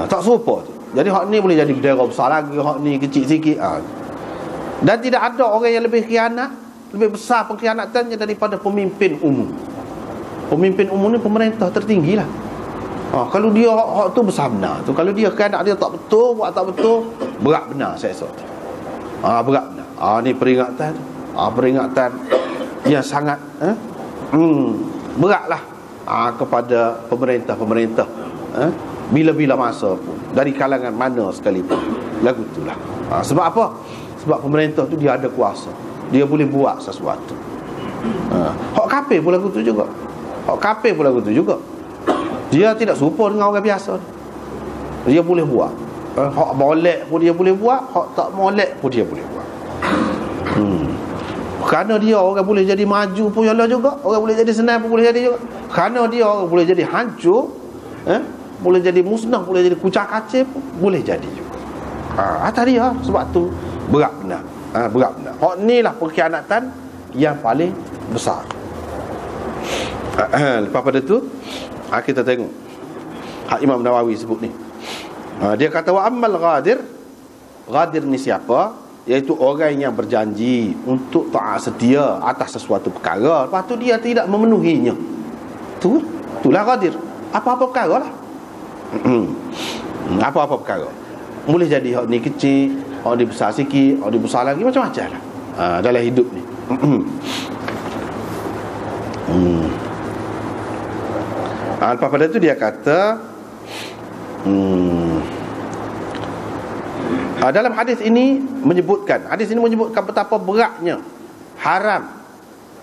Tak serupa tu. Jadi hak ni boleh jadi bendera besar lagi, hak ni kecil sikit. Dan tidak ada orang yang lebih khianat, lebih besar pengkhianatannya daripada pemimpin umum. Pemimpin umum ni pemerintah tertinggi lah. Kalau dia hak tu besar benar tu. Kalau dia khianat, dia tak betul, buat tak betul, berat benar saya rasa. Berat benar. Ni peringatan. Peringatan yang sangat beratlah kepada pemerintah-pemerintah. Bila-bila masa pun, dari kalangan mana sekalipun. Lagu itulah. Sebab apa? Sebab pemerintah tu dia ada kuasa. Dia boleh buat sesuatu. Hak kafir pun lagu tu juga. Hak kafir pun lagu tu juga. Dia tidak serupa dengan orang biasa. Dia boleh buat. Hak molek pun dia boleh buat, hak tak molek pun dia boleh buat. Kerana dia orang boleh jadi maju pun yalah juga, orang boleh jadi senang pun boleh jadi juga. Kerana dia orang boleh jadi hancur, boleh jadi musnah, boleh jadi kucak-kacir pun boleh jadi juga. Atas dia. Sebab tu berat benar. Berat benar. Hak ni lah pengkhianatan yang paling besar. Lepas pada tu kita tengok hak Imam Nawawi sebut ni. Dia kata wa ammal ghadir. Ghadir ni siapa? Iaitu orang yang berjanji untuk taat setia atas sesuatu perkara, lepas tu dia tidak memenuhinya. Itulah ghadir. Apa-apa perkara lah. Apa-apa perkara. Boleh jadi hak ni kecil, hak ni besar sikit, hak ni besar lagi, macam-macam lah dalam hidup ni. Lepas pada tu dia kata dalam hadis ini menyebutkan betapa beratnya haram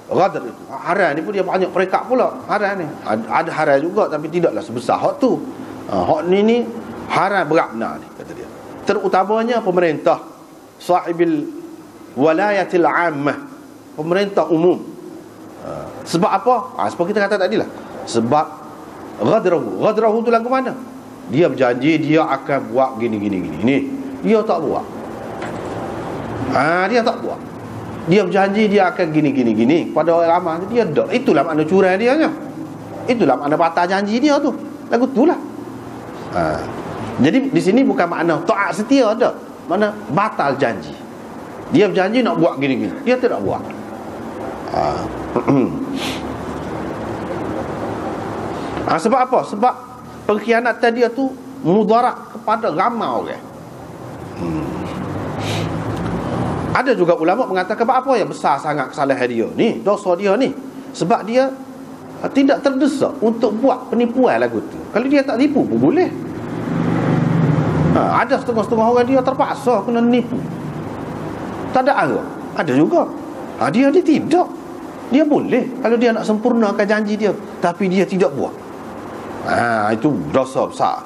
ghadr itu. Haram ni pun dia banyak perekat pula. Haram ni ada haram juga, tapi tidaklah sebesar hak tu. Hak ni haram berat benar ni, kata dia. Terutamanya pemerintah, sahibil walayatil ammah, pemerintah umum. Sebab apa? Sebab kita kata tadi lah. Sebab Ghadrahu tu lagu mana? Dia berjanji dia akan buat gini. Ni dia tak buat. Dia tak buat. Dia berjanji dia akan gini kepada orang ramai, dia tak. Itulah makna curang dia nya. Itulah makna batal janji dia tu. Lagu itulah. Jadi di sini bukan makna taat setia dah. Makna batal janji. Dia berjanji nak buat gini, dia tidak buat. Sebab apa? Sebab pengkhianatan dia tu mudarat kepada ramai orang. Ada juga ulama mengatakan apa yang besar sangat kesalahan dia ni, dosa dia ni, sebab dia tidak terdesak untuk buat penipuan lagu tu. Kalau dia tak tipu pun boleh. Ada setengah-setengah orang dia terpaksa kena nipu, tak ada arah. Ada juga dia tidak. Dia boleh kalau dia nak sempurnakan janji dia, tapi dia tidak buat. Itu dosa besar.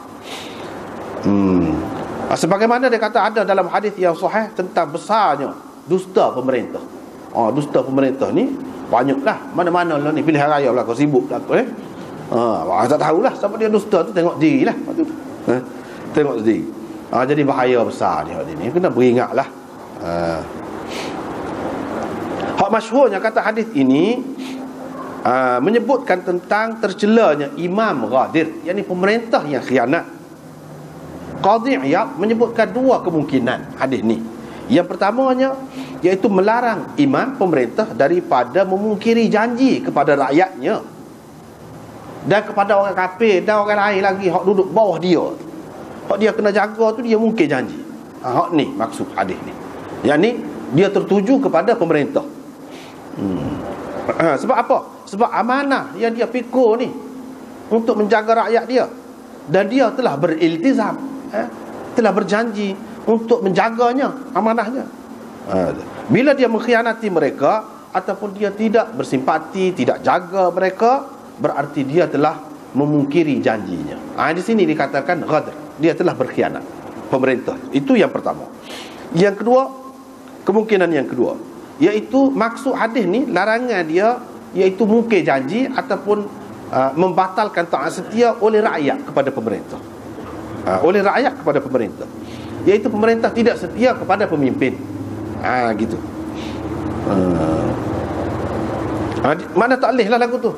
Sebagaimana dia kata ada dalam hadis yang sahih tentang besarnya dusta pemerintah. Dusta pemerintah ni banyaklah, mana-mana lah ni, pilihan raya lah, kau sibuk lah kau tak tahulah siapa dia dusta tu, tengok diri lah. Tengok sendiri. Jadi bahaya besar dia ni, kena beringatlah. Hak masyhurnya kata hadis ini menyebutkan tentang tercelanya imam ghadir, yakni pemerintah yang khianat. Qadhi Iyad menyebutkan dua kemungkinan hadis ni. Yang pertamanya iaitu melarang imam pemerintah daripada memungkiri janji kepada rakyatnya dan kepada orang kafir dan orang lain lagi hak duduk bawah dia. Hak dia kena jaga tu, dia mungkir janji. Hak ni maksud hadis ni. Yang ni dia tertuju kepada pemerintah. Sebab apa? Sebab amanah yang dia pikul ni untuk menjaga rakyat dia, dan dia telah beriltizam, telah berjanji untuk menjaganya, amanahnya. Bila dia mengkhianati mereka ataupun dia tidak bersimpati, tidak jaga mereka, berarti dia telah memungkiri janjinya. Di sini dikatakan ghadr, dia telah berkhianat pemerintah. Itu yang pertama. Yang kedua, kemungkinan yang kedua, iaitu maksud hadis ni larangan dia iaitu mungkir janji ataupun membatalkan taat setia oleh rakyat kepada pemerintah. Oleh rakyat kepada pemerintah, iaitu pemerintah tidak setia kepada pemimpin. Gitu. Mana tak leh lah lagu tu.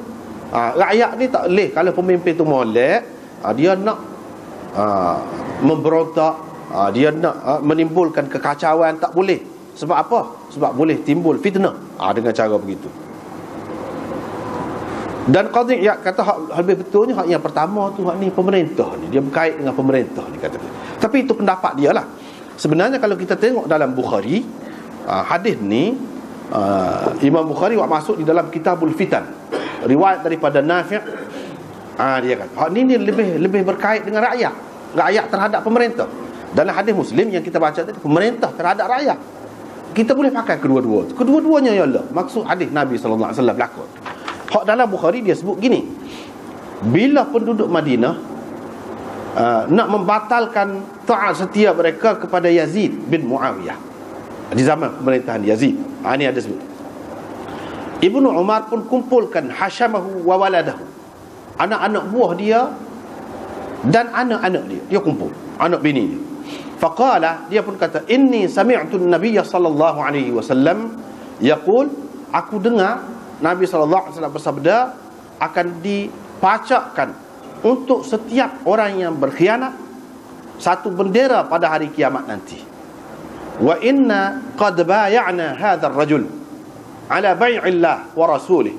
Rakyat ni tak leh kalau pemimpin tu molek, dia nak memberontak, dia nak menimbulkan kekacauan, tak boleh. Sebab apa? Sebab boleh timbul fitnah dengan cara begitu. Dan qadhiyah kata hak lebih betulnya hak yang pertama tu, hak ni pemerintah ni, dia berkait dengan pemerintah ni kata dia. Tapi itu pendapat dia lah. Sebenarnya kalau kita tengok dalam Bukhari, hadis ni Imam Bukhari masuk di dalam Kitabul Fitan, riwayat daripada Nafi'. Dia kata hak ni lebih berkait dengan rakyat terhadap pemerintah. Dalam hadis Muslim yang kita baca tadi, pemerintah terhadap rakyat. Kita boleh pakai kedua-duanya ialah maksud hadis Nabi sallallahu alaihi wasallam berlaku. Hak dalam Bukhari dia sebut gini, bila penduduk Madinah nak membatalkan taat setia mereka kepada Yazid bin Muawiyah di zaman pemerintahan Yazid, ini ada sebut. Ibnu Umar pun kumpulkan Hashamahu wa waladahu, anak-anak buah dia dan anak-anak dia kumpul, anak bini dia. Faqala, dia pun kata, inni sami'tu an-nabiy sallallahu alaihi wasallam yaqul, aku dengar Nabi SAW bersabda, akan dipacakkan untuk setiap orang yang berkhianat satu bendera pada hari kiamat nanti. Wa inna qad bay'na hadha ar-rajul ala bay'illah wa rasulih,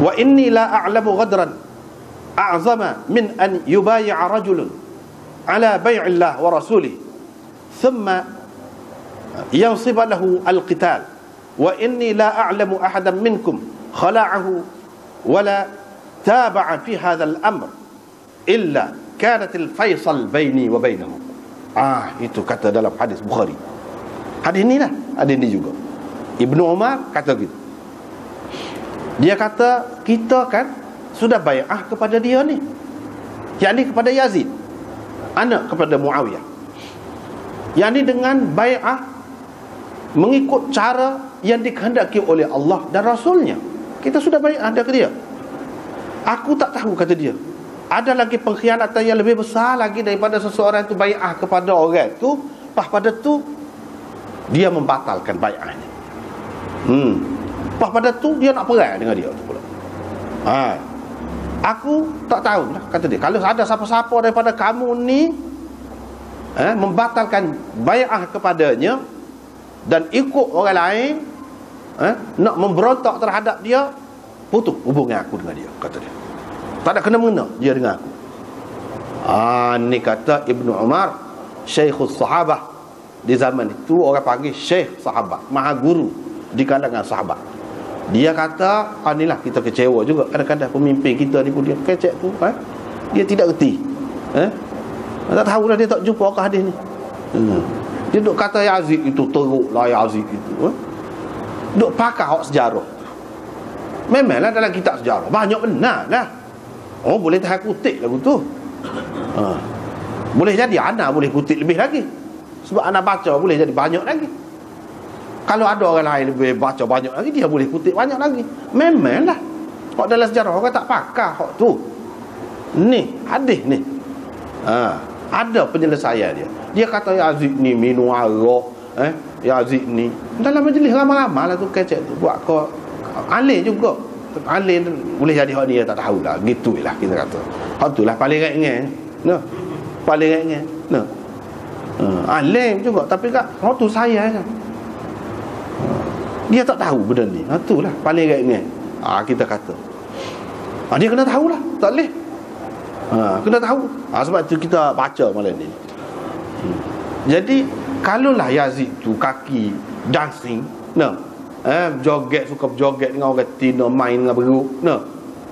wa inni la a'lamu ghadran a'zama min an yubay'a rajulun ala bay'illah wa rasulih thumma yansib lahu al-qital, wa inni la a'lamu ahadan minkum khala'ahu wala taba'a fi hadha al-amr illa kanat al-faisal baini wa bainahu. Itu kata dalam hadis Bukhari. Hadis ni lah, hadis ni juga Ibnu Umar kata gitu. Dia kata kita kan sudah bai'ah kepada dia ni, yakni kepada Yazid, anak kepada Muawiyah, yakni dengan bai'ah mengikut cara yang dikehendaki oleh Allah dan Rasulnya. Kita sudah bai'ah ke dia. Aku tak tahu, kata dia, ada lagi pengkhianatan yang lebih besar lagi daripada seseorang itu bai'ah kepada orang itu, pada tu dia membatalkan bai'ahnya. Pada tu dia nak perang dengan dia pula. Aku tak tahu lah, kata dia, kalau ada siapa-siapa daripada kamu ni membatalkan bai'ah kepadanya dan ikut orang lain, nak memberontak terhadap dia, putus hubungan aku dengan dia, kata dia. Tak ada kena-mengena dia dengan aku. Ni kata Ibnu Umar, Syekhus Sahabah. Di zaman itu orang panggil Syekh Sahabat, maha guru di kalangan sahabat. Dia kata, inilah kita kecewa juga kadang-kadang pemimpin kita ni pun dia kecek tu, dia tidak erti, tak tahulah, dia tak jumpa ke hadis ni. Dia duk kata Yazid itu teruklah, Yazid itu duk pakai hak sejarah. Memanglah dalam kitab sejarah banyak benar lah. Boleh tahan kutip lagu tu. Boleh jadi anak boleh kutip lebih lagi, sebab anak baca boleh jadi banyak lagi. Kalau ada orang lain lebih baca banyak lagi, dia boleh kutip banyak lagi. Memanglah hak dalam sejarah orang tak pakai hak tu. Ni hadis ni ada penyelesaian dia. Dia kata Yazid ni minum arak, Yazid ni dalam majlis ramai-ramai lah tu kecek tu, buat kau alim juga. Alim boleh jadi hak ni, tak tahulah, gitulah kita kata. Hak tu lah paling ringan. Paling ringan. Alim juga, tapi kat hak tu saya kan, dia tak tahu benda ni. Itulah paling ringan. Kita kata dia kena tahulah, tak boleh. Kena tahu. Sebab tu kita baca malam ni. Jadi kalaulah Yazid tu kaki dancing, joget, suka berjoget dengan orang Tina, main dengan beruk,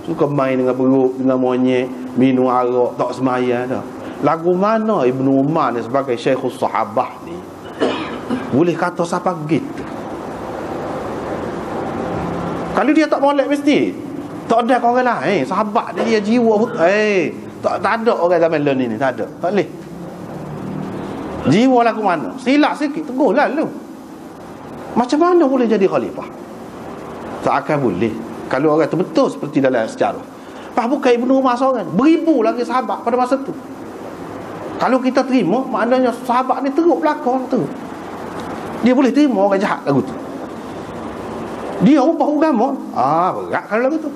suka main dengan beruk, dengan monyet, minum arak, tak semaya dah. Lagu mana Ibnu Umar ni sebagai Syekhus Sahabah ni boleh kata siapa gitu? Kalau dia tak molek mesti tak ada orang lain sahabat dia jiwa tak ada orang zaman lain ni, tak ada, tak boleh. Jiwa lagu mana? Silap sikit teguh lalu. Macam mana boleh jadi khalifah? Tak akan boleh kalau orang tu betul seperti dalam sejarah. Bukan Ibnu Umar seorang, beribu lagi sahabat pada masa tu. Kalau kita terima, maknanya sahabat ni teruk belakang tu. Dia boleh terima orang jahat lagu tu. Dia ubah agama, berat kalau lagu tu.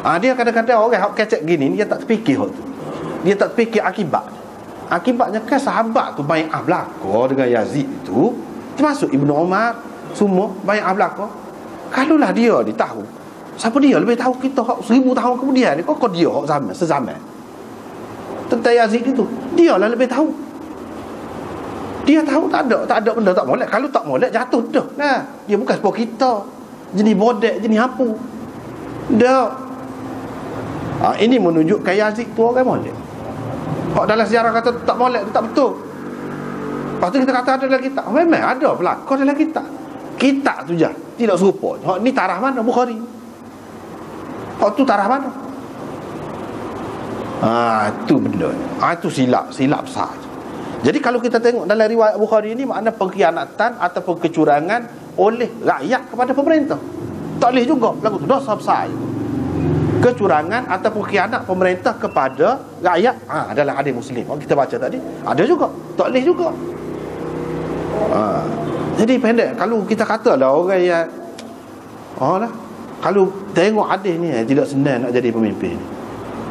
Dia kadang-kadang orang hak kecek gini, dia tak terfikir hak tu. Dia tak terfikir akibat. Akibatnya kan sahabat tu bai'ah belaka dengan Yazid itu, termasuk Ibnu Umar semua bai'ah belaka. Kalaulah dia tahu, siapa dia lebih tahu kita hak 1000 tahun kemudian ni, kok dia hak sezaman tentang Yazid itu, dia lah lebih tahu. Dia tahu tak ada benda tak molek. Kalau tak molek jatuh dah. Nah, dia bukan sebab kita jenis bodek, jenis apa. Dah. Ini menunjukkan Yazid tu orang molek. Hak dalam sejarah kata tak molek, tak betul. Lepas tu kita kata ada dalam kitab. Memang ada pelakon dalam kitab. Kitab tu je tidak serupa. Hak ni tarah mana Bukhari? Hak tu tarah mana? Itu benda. Itu silap besar. Jadi kalau kita tengok dalam riwayat Bukhari ini, makna pengkhianatan ataupun kecurangan oleh rakyat kepada pemerintah. Tak boleh juga lagu tu, dosa besar juga. Kecurangan ataupun khianat pemerintah kepada rakyat, dalam hadis Muslim kita baca tadi, ada juga. Tak boleh juga. Jadi pendek, kalau kita katalah orang yang kalau tengok hadis ni tidak senang nak jadi pemimpin.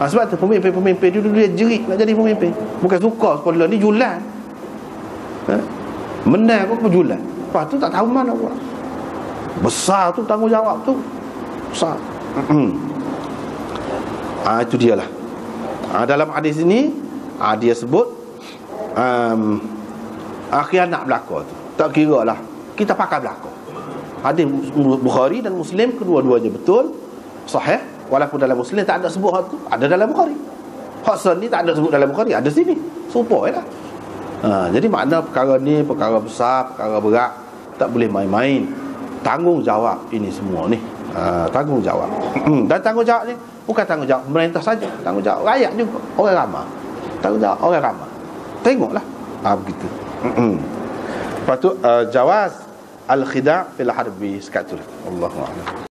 Sebab tu pemimpin dulu dia jerit nak jadi pemimpin. Bukan suka sekolah ni jualan. Menang kau jualan. Lepas tu tak tahu mana buat. Besar tu tanggungjawab tu. Besar. Itu dia lah. Dalam hadis ini dia sebut khianat belaka tu. Tak kira lah kita pakai belaka. Hadis Bukhari dan Muslim kedua-duanya betul, sahih. Walaupun dalam Muslim tak ada sebut hak tu, ada dalam Bukhari. Hak ni tak ada sebut dalam Bukhari, ada sini. Serupa lah. Jadi makna perkara ni perkara besar, perkara berat, tak boleh main-main. Tanggungjawab ini semua ni. Tanggungjawab. Dan tanggungjawab ni bukan tanggungjawab pemerintah saja, tanggungjawab rakyat juga, orang ramai. Tanggungjawab orang ramai. Tengoklah. Begitu. Lepas tu jawaz al-khida' fil harbi, sekat tu. Allahu a'lam.